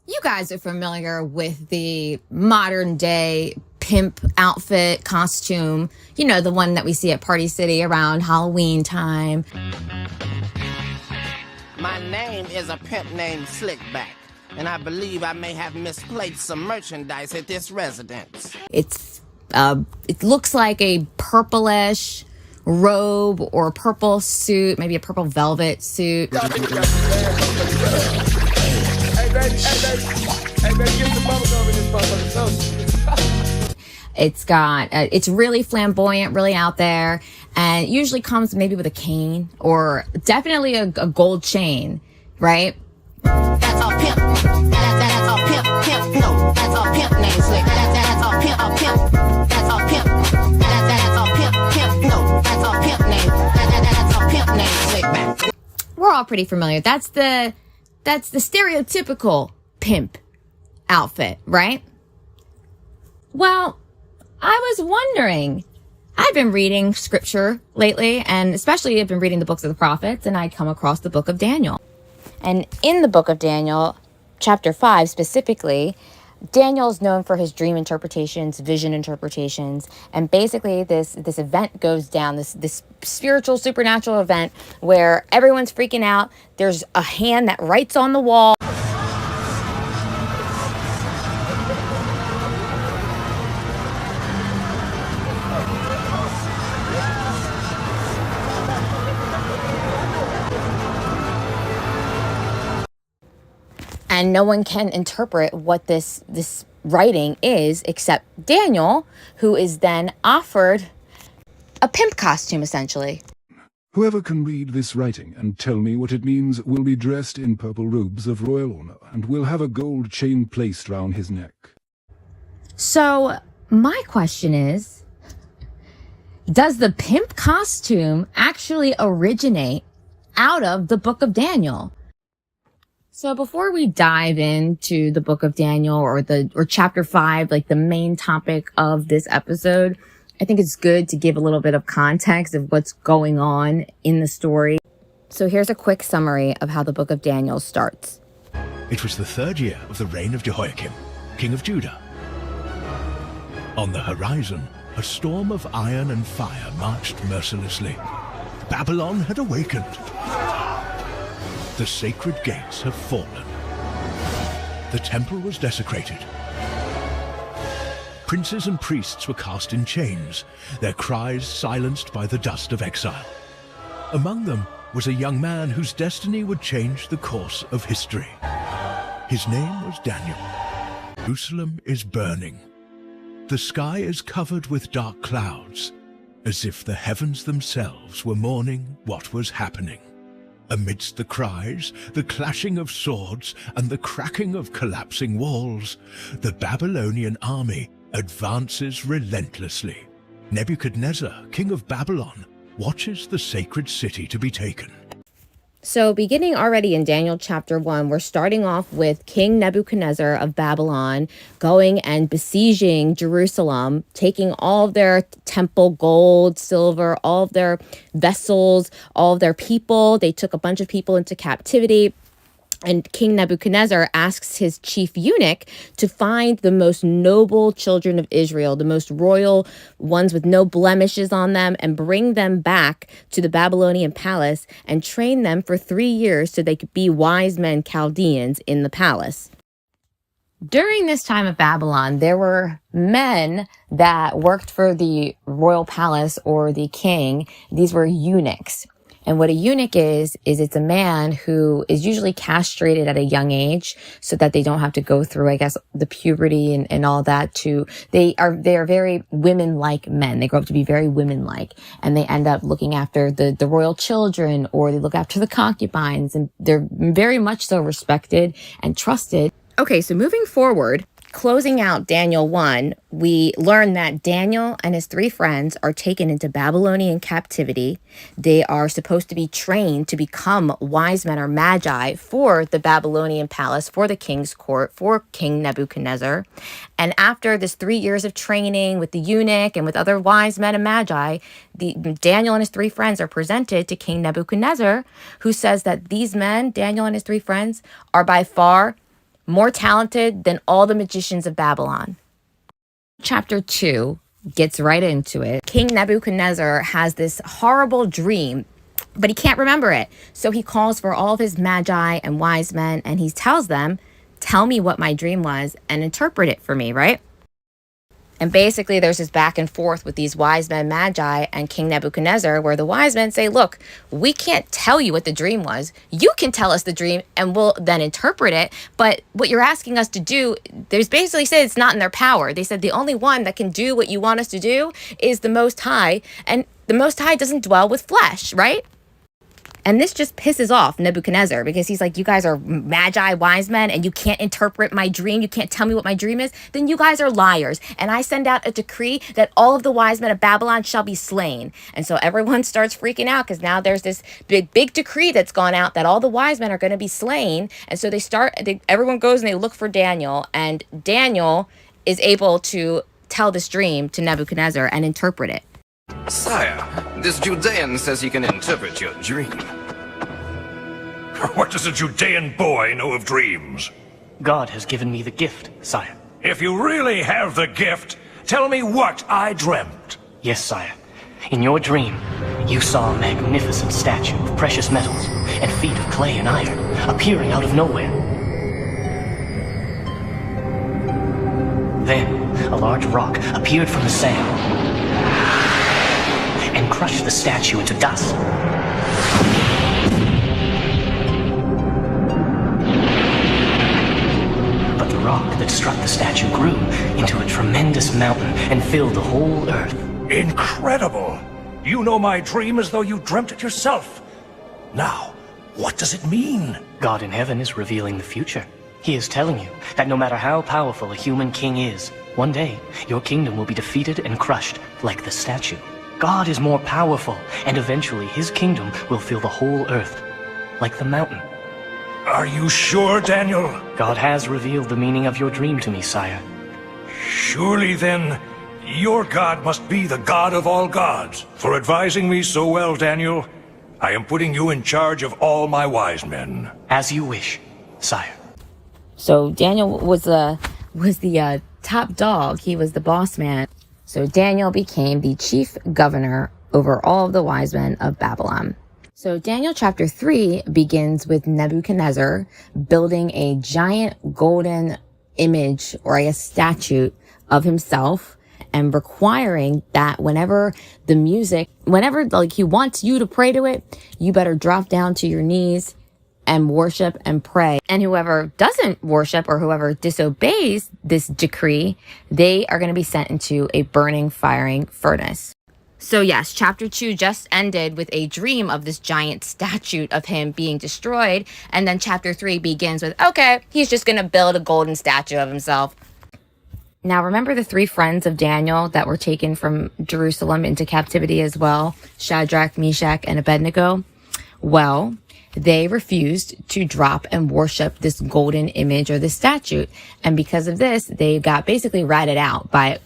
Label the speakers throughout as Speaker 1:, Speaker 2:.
Speaker 1: You guys are familiar with the modern day pimp outfit costume, you know, the one that we see at Party City around Halloween time.
Speaker 2: My name is a pimp named Slickback, and I believe I may have misplaced some merchandise at this residence.
Speaker 1: It looks like a purplish robe or a purple suit, maybe a purple velvet suit.
Speaker 3: Hey, baby, get the bubble gum in this motherfucker.
Speaker 1: It's really flamboyant, really out there, and it usually comes maybe with a cane or definitely a gold chain, right?
Speaker 2: That's all pimp. That's all pimp. Pimp. No, that's all pimp name Slick. That's all pimp. Pimp. That's all pimp. That's all pimp. Pimp. No, that's all pimp name. That's all pimp name Slickback.
Speaker 1: We're all pretty familiar. That's the stereotypical pimp outfit, right? Well, I was wondering, I've been reading scripture lately, and especially I've been reading the books of the prophets, and I come across the book of Daniel. And in the book of Daniel, chapter 5 specifically, Daniel is known for his dream interpretations, vision interpretations, and basically this event goes down, this spiritual, supernatural event where everyone's freaking out. There's a hand that writes on the wall. And no one can interpret what this writing is except Daniel, who is then offered a pimp costume, essentially.
Speaker 4: Whoever can read this writing and tell me what it means will be dressed in purple robes of royal honor and will have a gold chain placed round his neck.
Speaker 1: So my question is, does the pimp costume actually originate out of the book of Daniel? So before we dive into the book of Daniel or chapter 5, like the main topic of this episode, I think it's good to give a little bit of context of what's going on in the story. So here's a quick summary of how the book of Daniel starts.
Speaker 5: It was the 3rd year of the reign of Jehoiakim, king of Judah. On the horizon, a storm of iron and fire marched mercilessly. Babylon had awakened. The sacred gates have fallen. The temple was desecrated. Princes and priests were cast in chains, their cries silenced by the dust of exile. Among them was a young man whose destiny would change the course of history. His name was Daniel. Jerusalem is burning. The sky is covered with dark clouds, as if the heavens themselves were mourning what was happening. Amidst the cries, the clashing of swords, and the cracking of collapsing walls, the Babylonian army advances relentlessly. Nebuchadnezzar, king of Babylon, watches the sacred city to be taken.
Speaker 1: So beginning already in Daniel chapter 1, we're starting off with King Nebuchadnezzar of Babylon going and besieging Jerusalem, taking all of their temple gold, silver, all of their vessels, all of their people. They took a bunch of people into captivity. And King Nebuchadnezzar asks his chief eunuch to find the most noble children of Israel, the most royal ones with no blemishes on them, and bring them back to the Babylonian palace and train them for 3 years so they could be wise men Chaldeans in the palace. During this time of Babylon, there were men that worked for the royal palace or the king. These were eunuchs. And what a eunuch is it's a man who is usually castrated at a young age so that they don't have to go through, I guess, the puberty and all that they are very women-like men. They grow up to be very women-like, and they end up looking after the royal children, or they look after the concubines, and they're very much so respected and trusted. Okay, so moving forward, closing out Daniel 1, we learn that Daniel and his 3 friends are taken into Babylonian captivity. They are supposed to be trained to become wise men or magi for the Babylonian palace, for the king's court, for King Nebuchadnezzar. And after this 3 years of training with the eunuch and with other wise men and magi, Daniel and his 3 friends are presented to King Nebuchadnezzar, who says that these men, Daniel and his 3 friends, are by far more talented than all the magicians of Babylon. Chapter 2 gets right into it. King Nebuchadnezzar has this horrible dream, but he can't remember it. So he calls for all of his magi and wise men, and he tells them, tell me what my dream was and interpret it for me, right? And basically there's this back and forth with these wise men, magi, and King Nebuchadnezzar, where the wise men say, look, we can't tell you what the dream was. You can tell us the dream and we'll then interpret it. But what you're asking us to do, there's basically said it's not in their power. They said the only one that can do what you want us to do is the Most High. And the Most High doesn't dwell with flesh, right? And this just pisses off Nebuchadnezzar because he's like, you guys are magi, wise men, and you can't interpret my dream. You can't tell me what my dream is. Then you guys are liars. And I send out a decree that all of the wise men of Babylon shall be slain. And so everyone starts freaking out because now there's this big decree that's gone out that all the wise men are going to be slain. And so everyone goes and they look for Daniel. And Daniel is able to tell this dream to Nebuchadnezzar and interpret it.
Speaker 6: Sire, this Judean says he can interpret your dream.
Speaker 7: What does a Judean boy know of dreams?
Speaker 8: God has given me the gift, sire.
Speaker 7: If you really have the gift, tell me what I dreamt.
Speaker 8: Yes, sire. In your dream, you saw a magnificent statue of precious metals and feet of clay and iron appearing out of nowhere. Then, a large rock appeared from the sand and crushed the statue into dust. But the rock that struck the statue grew into a tremendous mountain and filled the whole earth.
Speaker 7: Incredible! You know my dream as though you dreamt it yourself. Now, what does it mean?
Speaker 8: God in heaven is revealing the future. He is telling you that no matter how powerful a human king is, one day your kingdom will be defeated and crushed like the statue. God is more powerful, and eventually his kingdom will fill the whole earth, like the mountain.
Speaker 7: Are you sure, Daniel?
Speaker 8: God has revealed the meaning of your dream to me, sire.
Speaker 7: Surely then, your God must be the God of all gods. For advising me so well, Daniel, I am putting you in charge of all my wise men.
Speaker 8: As you wish, sire.
Speaker 1: So Daniel was the top dog. He was the boss man. So Daniel became the chief governor over all of the wise men of Babylon. So Daniel chapter 3 begins with Nebuchadnezzar building a giant golden image, or I guess statue, of himself, and requiring that whenever like he wants you to pray to it, you better drop down to your knees and worship and pray. And whoever doesn't worship or whoever disobeys this decree, they are going to be sent into a burning, firing furnace. So yes, chapter 2 just ended with a dream of this giant statue of him being destroyed. And then chapter 3 begins with, okay, he's just going to build a golden statue of himself. Now, remember the 3 friends of Daniel that were taken from Jerusalem into captivity as well? Shadrach, Meshach, and Abednego? Well, they refused to drop and worship this golden image or this statue. And because of this, they got basically ratted out by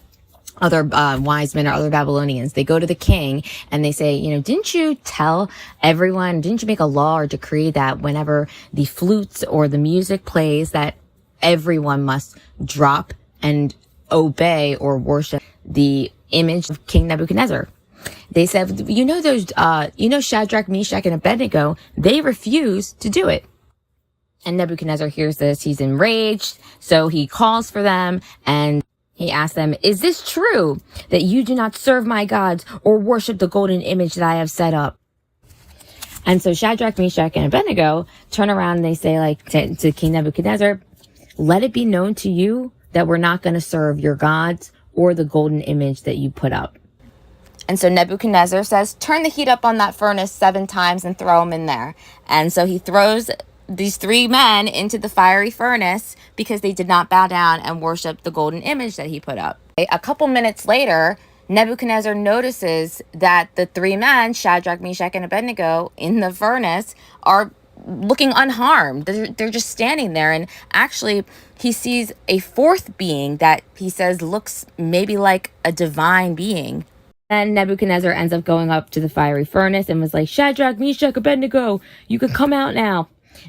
Speaker 1: other wise men or other Babylonians. They go to the king and they say, didn't you tell everyone, didn't you make a law or decree that whenever the flutes or the music plays that everyone must drop and obey or worship the image of King Nebuchadnezzar? They said, those Shadrach, Meshach, and Abednego, they refused to do it. And Nebuchadnezzar hears this. He's enraged. So he calls for them and he asks them, is this true that you do not serve my gods or worship the golden image that I have set up? And so Shadrach, Meshach, and Abednego turn around and they say to King Nebuchadnezzar, let it be known to you that we're not going to serve your gods or the golden image that you put up. And so Nebuchadnezzar says, turn the heat up on that furnace 7 times and throw them in there. And so he throws these 3 men into the fiery furnace because they did not bow down and worship the golden image that he put up. A couple minutes later, Nebuchadnezzar notices that the 3 men, Shadrach, Meshach, and Abednego, in the furnace are looking unharmed. They're just standing there. And actually, he sees a 4th being that he says looks maybe like a divine being. And Nebuchadnezzar ends up going up to the fiery furnace and was like, Shadrach, Meshach, Abednego, you can come out now.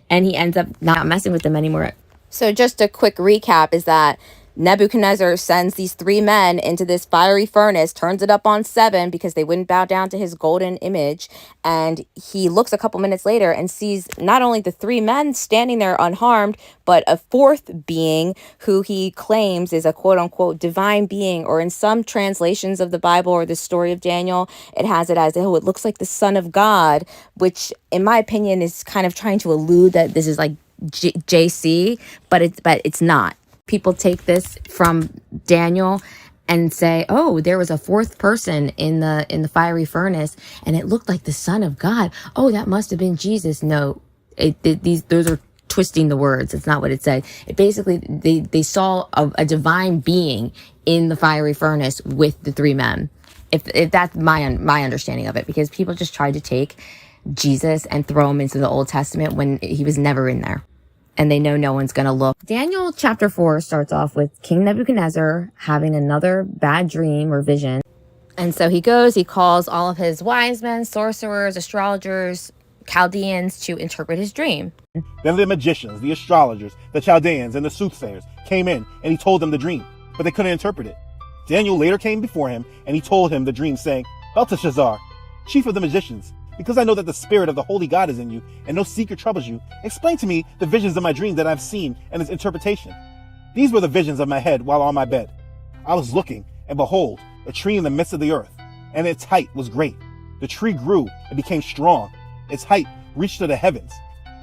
Speaker 1: And he ends up not messing with them anymore. So just a quick recap is that Nebuchadnezzar sends these 3 men into this fiery furnace, turns it up on 7 because they wouldn't bow down to his golden image. And he looks a couple minutes later and sees not only the 3 men standing there unharmed, but a 4th being who he claims is a quote unquote divine being, or in some translations of the Bible or the story of Daniel, it has it as, oh, it looks like the Son of God, which in my opinion is kind of trying to allude that this is like JC, but it's not. People take this from Daniel and say, "Oh, there was a 4th person in the fiery furnace, and it looked like the Son of God. Oh, that must have been Jesus." No, those are twisting the words. It's not what it said. It basically they saw a divine being in the fiery furnace with the 3 men. If that's my understanding of it, because people just tried to take Jesus and throw him into the Old Testament when he was never in there. And they know no one's going to look. Daniel chapter 4 starts off with King Nebuchadnezzar having another bad dream or vision. And so he calls all of his wise men, sorcerers, astrologers, Chaldeans to interpret his dream.
Speaker 9: Then the magicians, the astrologers, the Chaldeans, and the soothsayers came in, and he told them the dream, but they couldn't interpret it. Daniel later came before him, and he told him the dream, saying, "Belteshazzar, chief of the magicians, because I know that the spirit of the holy God is in you, and no secret troubles you, explain to me the visions of my dream that I've seen and its interpretation. These were the visions of my head while on my bed. I was looking, and behold, a tree in the midst of the earth, and its height was great. The tree grew and became strong. Its height reached to the heavens,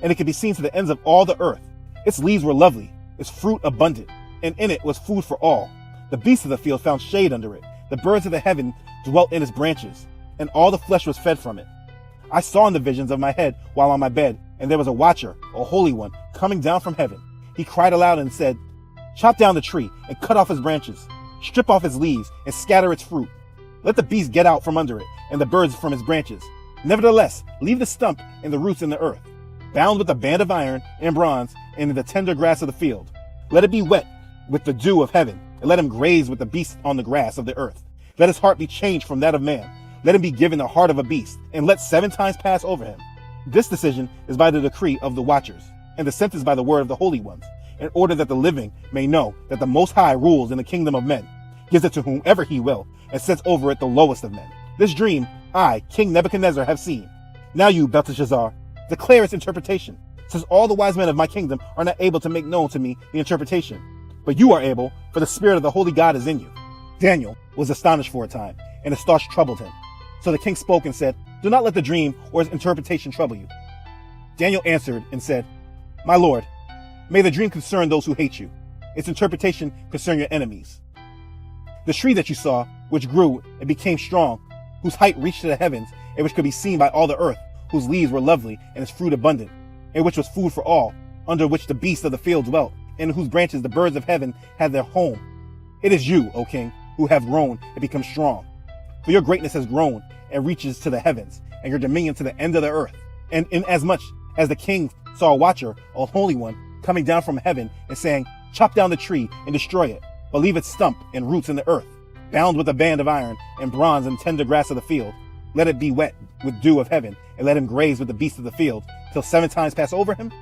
Speaker 9: and it could be seen to the ends of all the earth. Its leaves were lovely, its fruit abundant, and in it was food for all. The beasts of the field found shade under it. The birds of the heaven dwelt in its branches, and all the flesh was fed from it. I saw in the visions of my head while on my bed, and there was a watcher, a holy one, coming down from heaven. He cried aloud and said, 'Chop down the tree and cut off its branches, strip off its leaves and scatter its fruit. Let the beasts get out from under it and the birds from its branches. Nevertheless, leave the stump and the roots in the earth, bound with a band of iron and bronze and in the tender grass of the field. Let it be wet with the dew of heaven, and let him graze with the beasts on the grass of the earth. Let his heart be changed from that of man. Let him be given the heart of a beast, and let 7 times pass over him. This decision is by the decree of the watchers, and the sentence by the word of the holy ones, in order that the living may know that the Most High rules in the kingdom of men, gives it to whomever he will, and sets over it the lowest of men. This dream I, King Nebuchadnezzar, have seen. Now you, Belteshazzar, declare its interpretation, since all the wise men of my kingdom are not able to make known to me the interpretation. But you are able, for the spirit of the holy God is in you." Daniel was astonished for a time, and his thoughts troubled him. So the king spoke and said, "Do not let the dream or its interpretation trouble you." Daniel answered and said, "My lord, may the dream concern those who hate you, its interpretation concern your enemies. The tree that you saw, which grew and became strong, whose height reached to the heavens, and which could be seen by all the earth, whose leaves were lovely and its fruit abundant, and which was food for all, under which the beasts of the field dwelt, and in whose branches the birds of heaven had their home. It is you, O king, who have grown and become strong. For your greatness has grown and reaches to the heavens, and your dominion to the end of the earth. And inasmuch as the king saw a watcher, a holy one, coming down from heaven and saying, 'Chop down the tree and destroy it, but leave its stump and roots in the earth, bound with a band of iron and bronze and tender grass of the field. Let it be wet with dew of heaven, and let him graze with the beasts of the field, till 7 times pass over him.'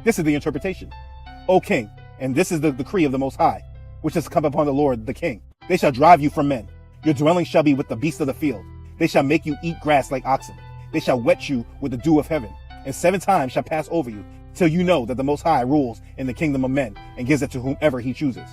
Speaker 9: This is the interpretation, O king, and this is the decree of the Most High, which has come upon the Lord the king. They shall drive you from men. Your dwelling shall be with the beasts of the field. They shall make you eat grass like oxen. They shall wet you with the dew of heaven, and 7 times shall pass over you, till you know that the Most High rules in the kingdom of men, and gives it to whomever he chooses."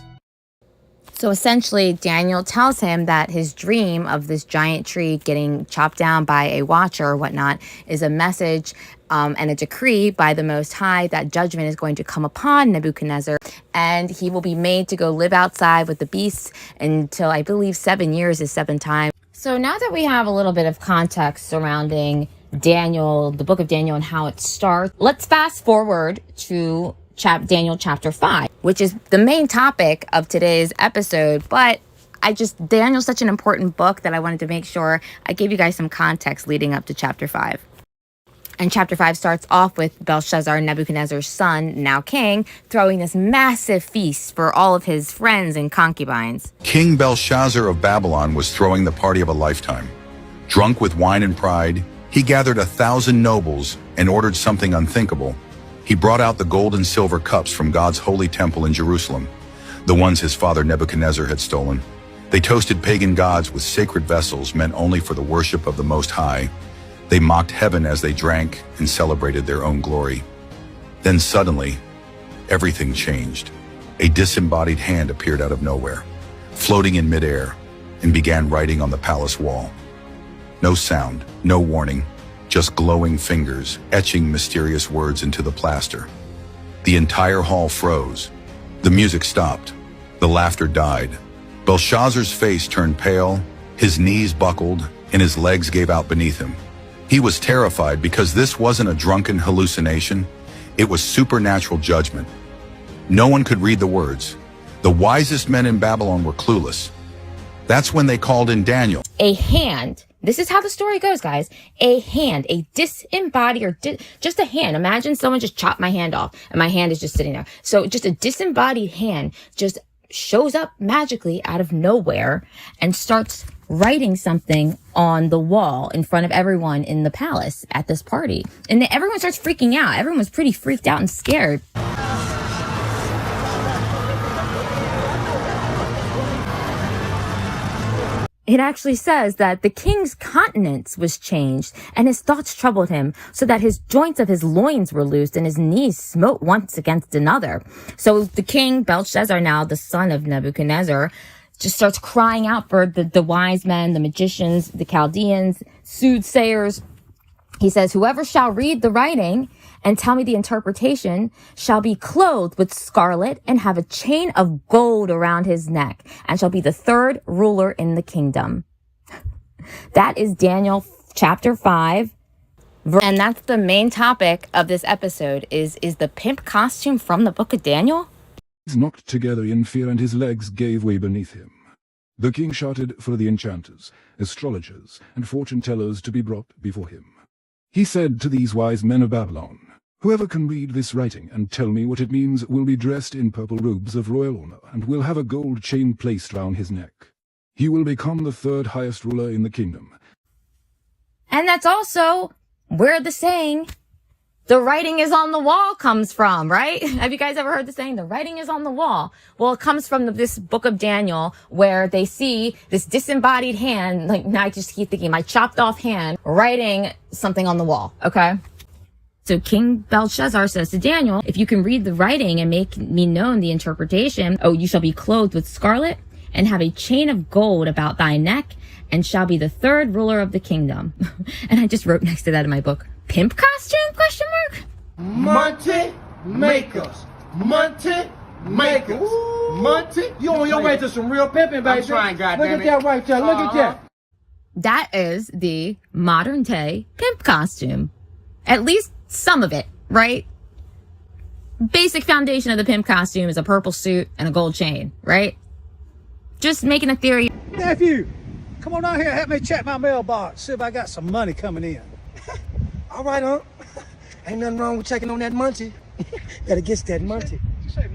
Speaker 1: So essentially, Daniel tells him that his dream of this giant tree getting chopped down by a watcher or whatnot is a message and a decree by the Most High that judgment is going to come upon Nebuchadnezzar, and he will be made to go live outside with the beasts until, I believe, 7 years is 7 times. So now that we have a little bit of context surrounding Daniel, the book of Daniel, and how it starts, let's fast forward to Daniel chapter 5, which is the main topic of today's episode. But Daniel's such an important book that I wanted to make sure I gave you guys some context leading up to chapter 5. And chapter 5 starts off with Belshazzar, Nebuchadnezzar's son, now king, throwing this massive feast for all of his friends and concubines.
Speaker 10: King Belshazzar of Babylon was throwing the party of a lifetime. Drunk with wine and pride, he gathered 1,000 nobles and ordered something unthinkable: He brought out the gold and silver cups from God's holy temple in Jerusalem, the ones his father Nebuchadnezzar had stolen. They toasted pagan gods with sacred vessels meant only for the worship of the Most High. They mocked heaven as they drank and celebrated their own glory. Then suddenly, everything changed. A disembodied hand appeared out of nowhere, floating in midair, and began writing on the palace wall. No sound, no warning, just glowing fingers etching mysterious words into the plaster. The entire hall froze. The music stopped. The laughter died. Belshazzar's face turned pale, his knees buckled, and his legs gave out beneath him. He was terrified because this wasn't a drunken hallucination. It was supernatural judgment. No one could read the words. The wisest men in Babylon were clueless. That's when they called in Daniel.
Speaker 1: A hand. This is how the story goes, guys. A hand, a disembodied or just a hand. Imagine someone just chopped my hand off and my hand is just sitting there. So just a disembodied hand just shows up magically out of nowhere and starts writing something on the wall in front of everyone in the palace at this party. And then everyone starts freaking out. Everyone's pretty freaked out and scared. It actually says that the king's countenance was changed and his thoughts troubled him, so that his joints of his loins were loosed and his knees smote once against another. So the king, Belshazzar, now the son of Nebuchadnezzar, just starts crying out for the wise men, the magicians, the Chaldeans, soothsayers. He says, whoever shall read the writing and tell me the interpretation shall be clothed with scarlet and have a chain of gold around his neck and shall be the third ruler in the kingdom. That is Daniel chapter 5. And that's the main topic of this episode is the pimp costume from the book of Daniel?
Speaker 4: He's knocked together in fear and his legs gave way beneath him. The king shouted for the enchanters, astrologers, and fortune-tellers to be brought before him. He said to these wise men of Babylon, whoever can read this writing and tell me what it means will be dressed in purple robes of royal honor and will have a gold chain placed round his neck. He will become the third highest ruler in the kingdom.
Speaker 1: And that's also where the saying, the writing is on the wall comes from, right? Have you guys ever heard the saying, the writing is on the wall? Well, it comes from this book of Daniel where they see this disembodied hand, like now I just keep thinking, my chopped off hand writing something on the wall, okay? So King Belshazzar says to Daniel, if you can read the writing and make me known the interpretation, you shall be clothed with scarlet and have a chain of gold about thy neck and shall be the third ruler of the kingdom. And I just wrote next to that in my book, pimp costume, question mark?
Speaker 3: Monty makers. Monty makers. Monty. You on your way to some real pimping, baby. I'm trying, goddammit. Look at that right there. Look at that.
Speaker 1: That is the modern day pimp costume. At least some of it, right? Basic foundation of the pimp costume is a purple suit and a gold chain, right? Just making a theory.
Speaker 11: Nephew, come on out here, help me check my mailbox, see if I got some money coming in.
Speaker 3: All right, ain't nothing wrong with checking on that Monty. Gotta get that Monty.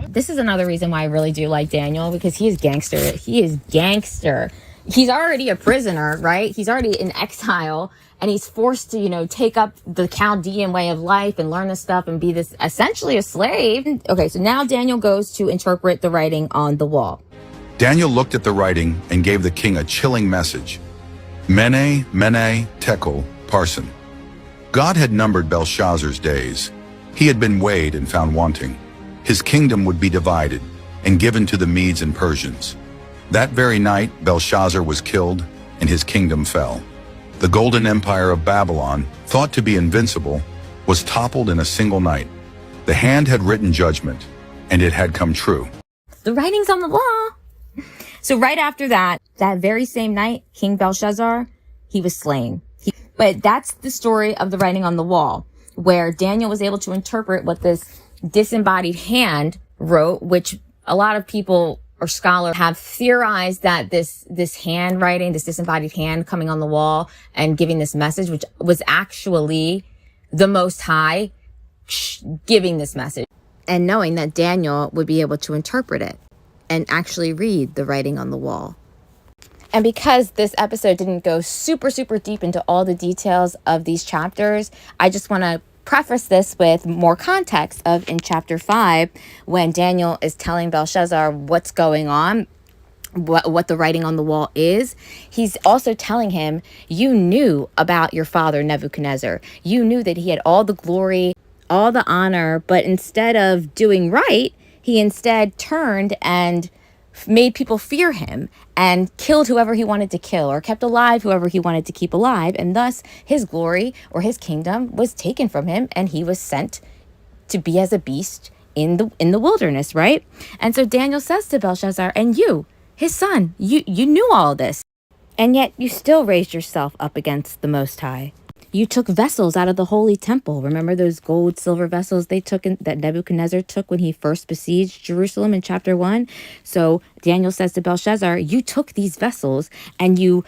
Speaker 1: This is another reason why I really do like Daniel, because he is gangster. He is gangster. He's already a prisoner, right? He's already in exile, and he's forced to, take up the Chaldean way of life and learn this stuff and be this essentially a slave. Okay, so now Daniel goes to interpret the writing on the wall.
Speaker 10: Daniel looked at the writing and gave the king a chilling message. Mene, mene, tekel, parson. God had numbered Belshazzar's days. He had been weighed and found wanting. His kingdom would be divided and given to the Medes and Persians. That very night, Belshazzar was killed and his kingdom fell. The golden empire of Babylon, thought to be invincible, was toppled in a single night. The hand had written judgment, and it had come true.
Speaker 1: The writing's on the wall. So right after that very same night, King Belshazzar, he was slain. But that's the story of the writing on the wall, where Daniel was able to interpret what this disembodied hand wrote, which a lot of people or scholars have theorized that this handwriting, this disembodied hand coming on the wall and giving this message, which was actually the Most High giving this message, and knowing that Daniel would be able to interpret it and actually read the writing on the wall. And because this episode didn't go super, super deep into all the details of these chapters, I just want to preface this with more context of in chapter 5, when Daniel is telling Belshazzar what's going on, what the writing on the wall is. He's also telling him, you knew about your father Nebuchadnezzar. You knew that he had all the glory, all the honor, but instead of doing right, he instead turned and made people fear him and killed whoever he wanted to kill, or kept alive whoever he wanted to keep alive, and thus his glory or his kingdom was taken from him, and he was sent to be as a beast in the wilderness, right? And so Daniel says to Belshazzar, and you, his son, you knew all this, and yet you still raised yourself up against the Most High. You took vessels out of the holy temple. Remember those gold, silver vessels they took that Nebuchadnezzar took when he first besieged Jerusalem in chapter 1? So Daniel says to Belshazzar, you took these vessels and you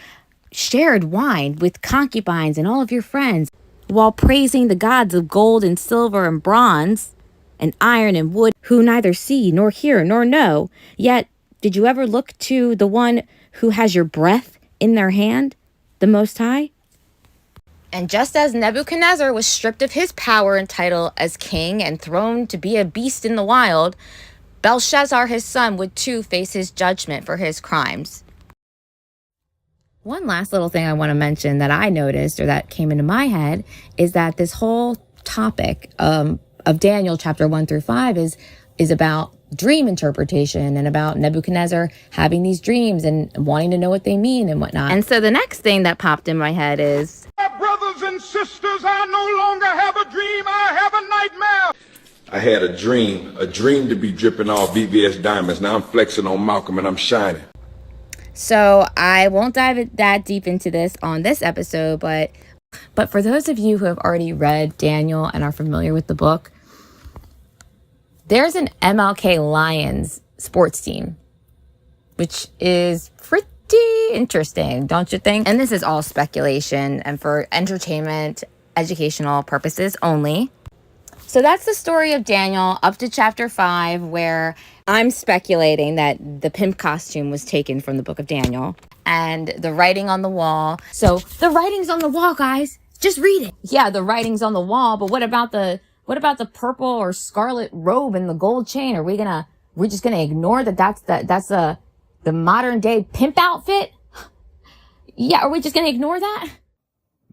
Speaker 1: shared wine with concubines and all of your friends while praising the gods of gold and silver and bronze and iron and wood, who neither see nor hear nor know. Yet did you ever look to the one who has your breath in their hand, the Most High? And just as Nebuchadnezzar was stripped of his power and title as king and thrown to be a beast in the wild, Belshazzar, his son, would too face his judgment for his crimes. One last little thing I want to mention that I noticed, or that came into my head, is that this whole topic of Daniel chapter 1 through 5 is about dream interpretation and about Nebuchadnezzar having these dreams and wanting to know what they mean and whatnot. And so the next thing that popped in my head is,
Speaker 12: brothers and sisters, I no longer have a dream, I have a nightmare.
Speaker 13: I had a dream to be dripping off VVS diamonds. Now I'm flexing on Malcolm and I'm shining.
Speaker 1: So I won't dive that deep into this on this episode, but for those of you who have already read Daniel and are familiar with the book, there's an MLK Lions sports team, which is pretty interesting, don't you think? And this is all speculation and for entertainment, educational purposes only. So that's the story of Daniel up to chapter 5, where I'm speculating that the pimp costume was taken from the book of Daniel and the writing on the wall. So the writing's on the wall, guys. Just read it. Yeah, the writing's on the wall, but what about the purple or scarlet robe and the gold chain? Are we're just gonna ignore that's the modern day pimp outfit? Yeah, are we just gonna ignore that?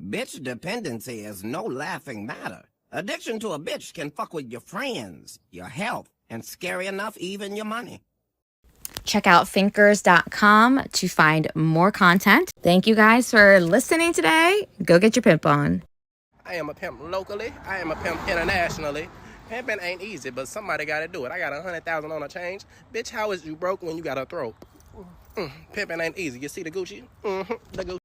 Speaker 2: Bitch dependency is no laughing matter. Addiction to a bitch can fuck with your friends, your health, and scary enough, even your money.
Speaker 1: Check out Finkers.com to find more content. Thank you guys for listening today. Go get your pimp on.
Speaker 14: I am a pimp locally. I am a pimp internationally. Pimping ain't easy, but somebody gotta do it. I got 100,000 on a change. Bitch, how is you broke when you got a throat? Pimping ain't easy. You see the Gucci? The Gucci.